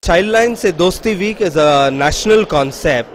Childline Se Dosti Week is a national concept.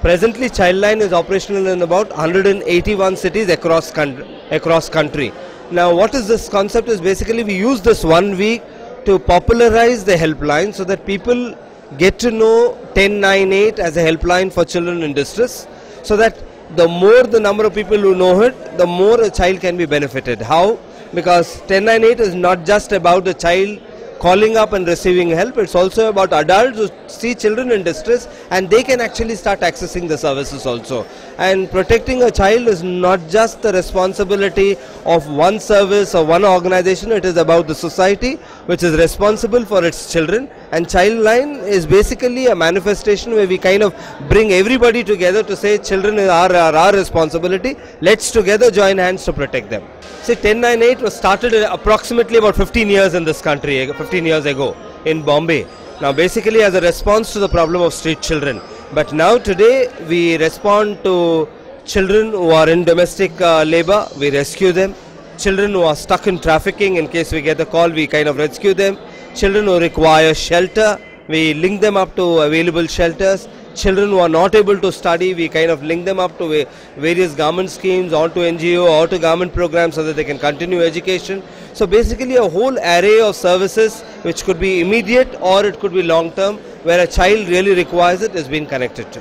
Presently, Childline is operational in about 181 cities across country. Now, what is this concept? Is basically we use this 1 week to popularize the helpline so that people get to know 1098 as a helpline for children in distress, so that the more the number of people who know it, the more a child can be benefited. How? Because 1098 is not just about the child calling up and receiving help, it's also about adults who see children in distress and they can actually start accessing the services also. And protecting a child is not just the responsibility of one service or one organization, it is about the society which is responsible for its children. And Childline is basically a manifestation where we kind of bring everybody together to say children are our responsibility, let's together join hands to protect them. See, 1098 was started approximately about 15 years in this country, 15 years ago in Bombay. Now basically as a response to the problem of street children. But now today we respond to children who are in domestic labor, we rescue them. Children who are stuck in trafficking, in case we get a call, we kind of rescue them. Children who require shelter, we link them up to available shelters. Children who are not able to study, we kind of link them up to various government schemes, or to NGO or to government programs so that they can continue education. So basically a whole array of services which could be immediate or it could be long term, where a child really requires it, is being connected to.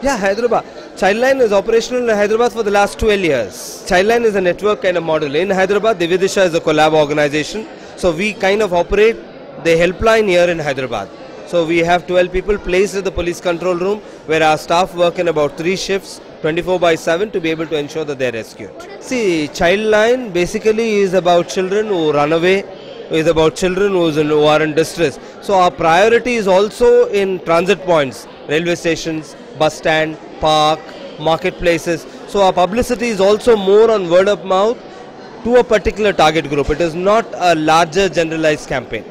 Yeah, Hyderabad. Childline is operational in Hyderabad for the last 12 years. Childline is a network kind of model. In Hyderabad, Dividisha is a collab organization. So we kind of operate the helpline here in Hyderabad. So we have 12 people placed at the police control room, where our staff work in about 3 shifts, 24/7, to be able to ensure that they are rescued. See, Childline basically is about children who run away, is about children who are in distress. So our priority is also in transit points, railway stations, bus stand, park, marketplaces. So our publicity is also more on word of mouth to a particular target group. It is not a larger generalized campaign.